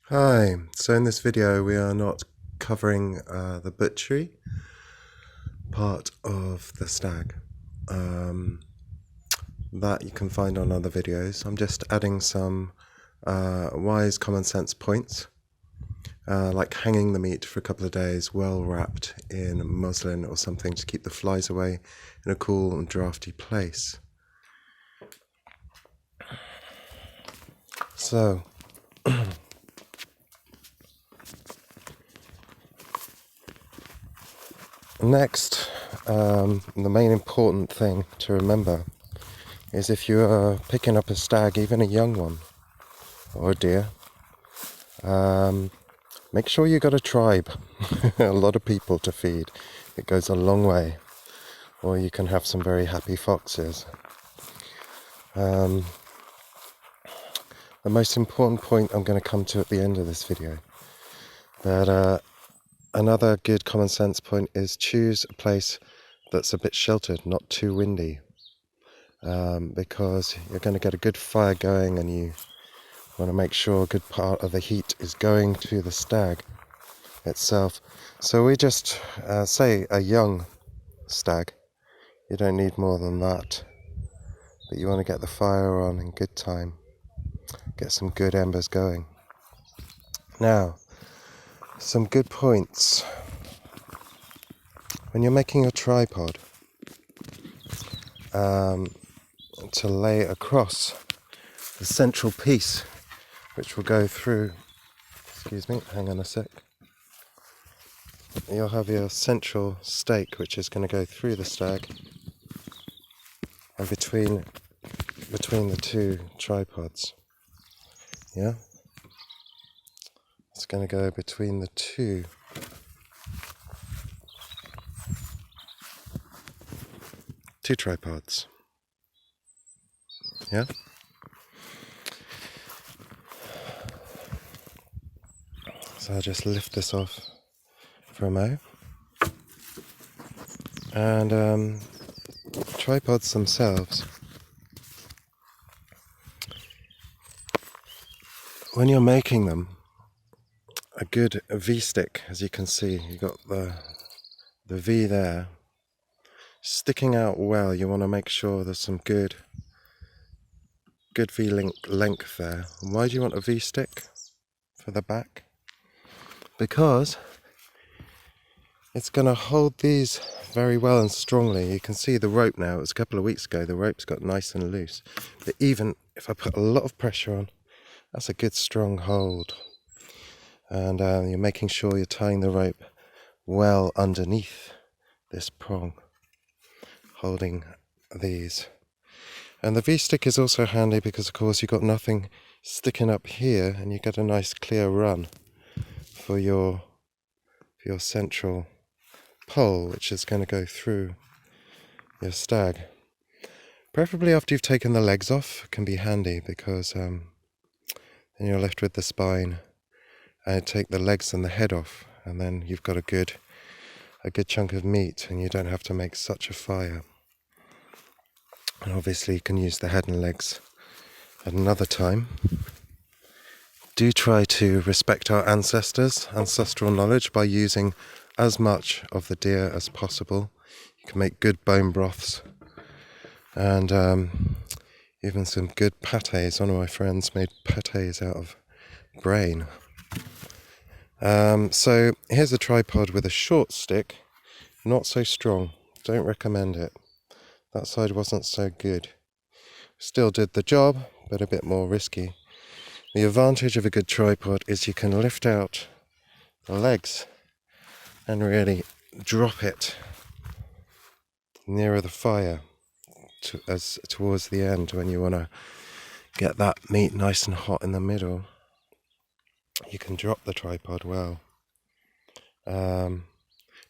Hi, so in this video we are not covering the butchery part of the stag. That you can find on other videos. I'm just adding some wise common sense points, like hanging the meat for a couple of days well wrapped in muslin or something to keep the flies away in a cool and drafty place. So next, the main important thing to remember is if you are picking up a stag, even a young one, or a deer, make sure you got a tribe, a lot of people to feed. It goes a long way, or you can have some very happy foxes. The most important point I'm going to come to at the end of this video, but another good common sense point is choose a place that's a bit sheltered, not too windy, because you're going to get a good fire going and you want to make sure a good part of the heat is going to the stag itself. So we just say a young stag, you don't need more than that, but you want to get the fire on in good time, get some good embers going. Now, some good points. When you're making a tripod, to lay across the central piece, which will go through, excuse me, hang on a sec. You'll have your central stake, which is going to go through the stag and between the two tripods. Yeah, it's going to go between the two tripods. Yeah. So I'll just lift this off for a mo. And tripods themselves, when you're making them, a good V-stick, as you can see, you got the V there, sticking out well. You want to make sure there's some good V-length there. And why do you want a V-stick for the back? Because it's going to hold these very well and strongly. You can see the rope now. It was a couple of weeks ago, the rope's got nice and loose. But even if I put a lot of pressure on, that's a good strong hold. And you're making sure you're tying the rope well underneath this prong, holding these. And the V-stick is also handy because, of course, you've got nothing sticking up here, and you get a nice clear run for your central pole, which is going to go through your stag. Preferably after you've taken the legs off, it can be handy because then you're left with the spine, and take the legs and the head off, and then you've got a good chunk of meat, and you don't have to make such a fire. And obviously you can use the head and legs at another time. Do try to respect our ancestral knowledge by using as much of the deer as possible. You can make good bone broths and even some good pâtés. One of my friends made pâtés out of brain. So here's a tripod with a short stick, not so strong. Don't recommend it. That side wasn't so good. Still did the job, but a bit more risky. The advantage of a good tripod is you can lift out the legs and really drop it nearer the fire towards the end when you want to get that meat nice and hot in the middle. You can drop the tripod well.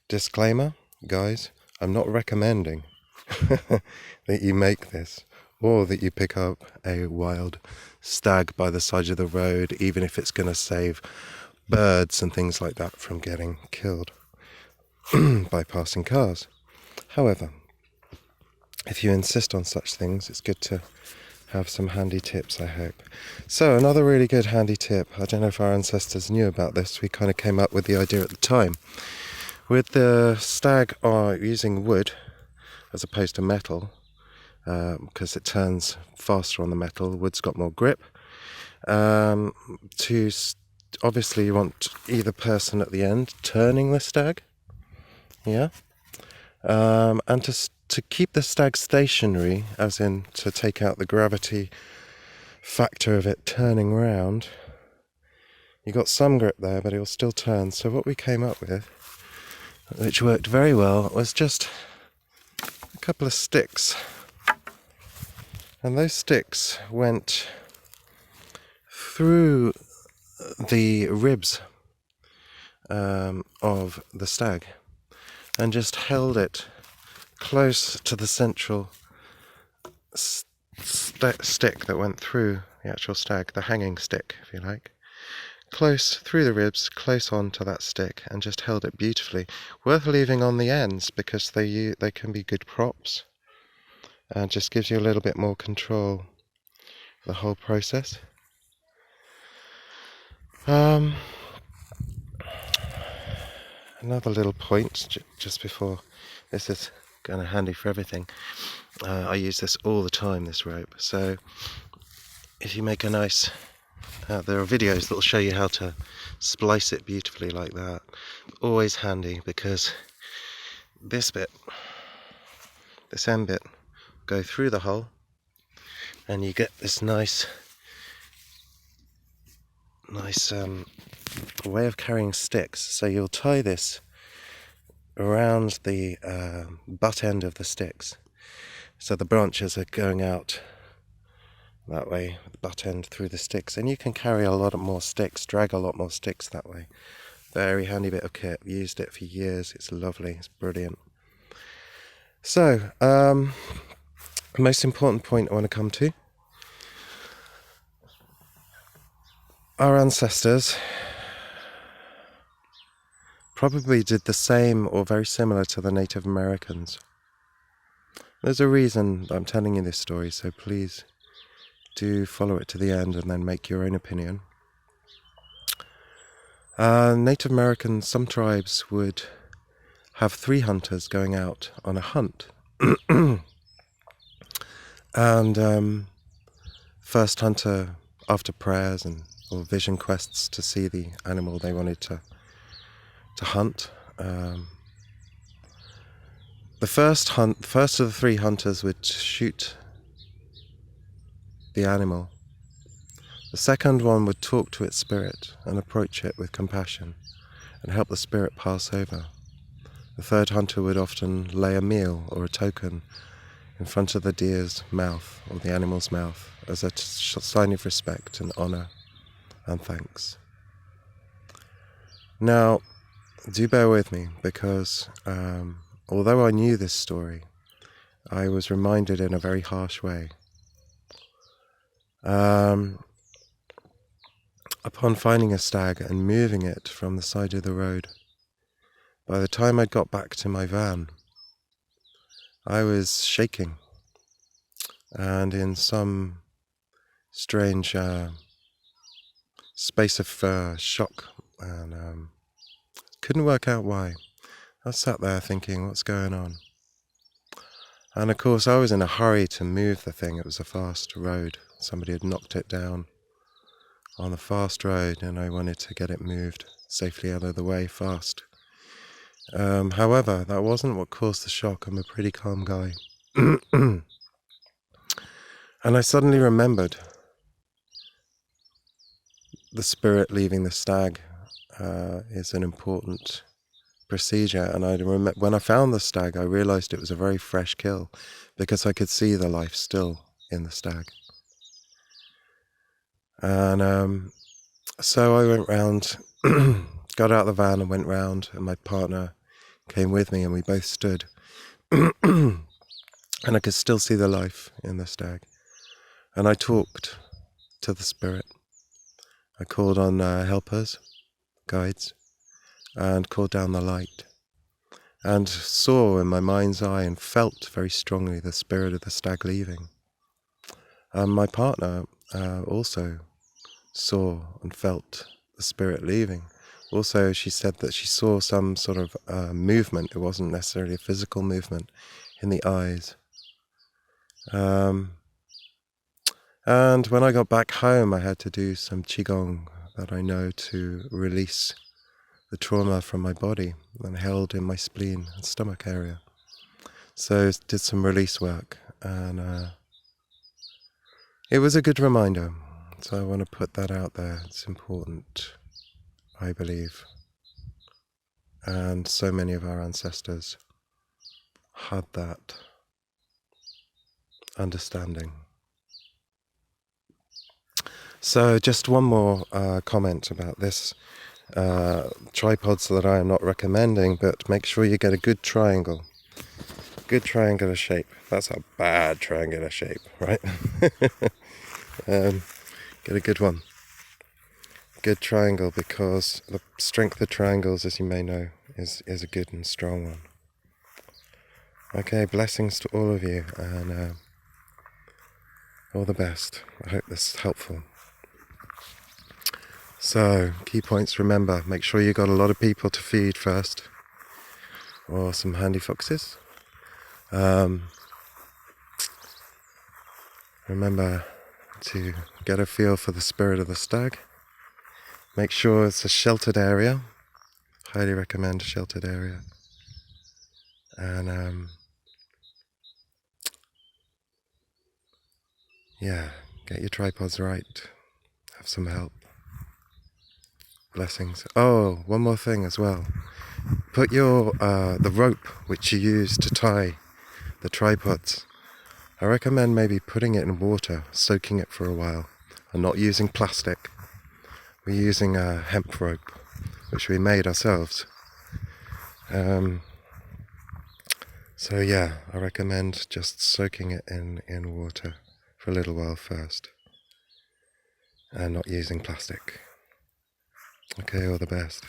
Disclaimer, guys, I'm not recommending that you make this, or that you pick up a wild stag by the side of the road, even if it's going to save birds and things like that from getting killed by passing cars. However, if you insist on such things, it's good to have some handy tips, I hope. So another really good handy tip, I don't know if our ancestors knew about this, we kind of came up with the idea at the time. With the stag using wood as opposed to metal, because it turns faster on the metal, wood's got more grip. Obviously you want either person at the end turning the stag, yeah, and to keep the stag stationary, as in to take out the gravity factor of it turning round. You got some grip there, but it will still turn. So what we came up with, which worked very well, was just a couple of sticks, and those sticks went through the ribs of the stag and just held it close to the central stick that went through the actual stag, the hanging stick, if you like, close through the ribs, close on to that stick, and just held it beautifully. Worth leaving on the ends because they can be good props, and just gives you a little bit more control of the whole process. Another little point just before, this is kind of handy for everything. I use this all the time, this rope. So if you make a nice, there are videos that will show you how to splice it beautifully like that. Always handy, because this end bit, go through the hole, and you get this nice way of carrying sticks. So you'll tie this around the butt end of the sticks, so the branches are going out that way, the butt end through the sticks, and you can carry a lot more sticks, drag a lot more sticks that way. Very handy bit of kit, used it for years, it's lovely, it's brilliant. So, most important point I want to come to, our ancestors probably did the same or very similar to the Native Americans. There's a reason I'm telling you this story, so please do follow it to the end and then make your own opinion. Native Americans, some tribes would have 3 hunters going out on a hunt. And first hunter, after prayers or vision quests to see the animal they wanted to hunt, the first of the 3 hunters would shoot the animal. The second one would talk to its spirit and approach it with compassion and help the spirit pass over. The third hunter would often lay a meal or a token in front of the deer's mouth or the animal's mouth as a sign of respect and honor and thanks. Now, do bear with me, because although I knew this story, I was reminded in a very harsh way. Upon finding a stag and moving it from the side of the road, by the time I got back to my van, I was shaking and in some strange space of shock, and couldn't work out why. I sat there thinking, what's going on? And of course I was in a hurry to move the thing. It was a fast road. Somebody had knocked it down on the fast road, and I wanted to get it moved safely out of the way fast. However, that wasn't what caused the shock. I'm a pretty calm guy. And I suddenly remembered the spirit leaving the stag is an important procedure, and when I found the stag, I realized it was a very fresh kill, because I could see the life still in the stag. And so I went round, got out of the van and went round, and my partner came with me, and we both stood. And I could still see the life in the stag. And I talked to the spirit. I called on helpers, guides, and called down the light, and saw in my mind's eye and felt very strongly the spirit of the stag leaving. My partner also saw and felt the spirit leaving. Also, she said that she saw some sort of movement. It wasn't necessarily a physical movement in the eyes. And when I got back home, I had to do some qigong that I know to release the trauma from my body and held in my spleen and stomach area. So did some release work, and it was a good reminder. So I want to put that out there. It's important, I believe. And so many of our ancestors had that understanding. So just one more comment about this. Tripods that I am not recommending, but make sure you get a good triangle. Good triangular shape. That's a bad triangular shape, right? Get a good one. Good triangle, because the strength of triangles, as you may know, is a good and strong one. Okay, blessings to all of you, and all the best. I hope this is helpful. So, key points, remember, make sure you got a lot of people to feed first, or some handy foxes. Remember to get a feel for the spirit of the stag. Make sure it's a sheltered area. Highly recommend a sheltered area. And yeah, get your tripods right. Have some help. Blessings. Oh, one more thing as well. Put your the rope which you use to tie the tripods, I recommend maybe putting it in water, soaking it for a while, and not using plastic. We're using a hemp rope, which we made ourselves. So yeah, I recommend just soaking it in water for a little while first, and not using plastic. Okay, all the best.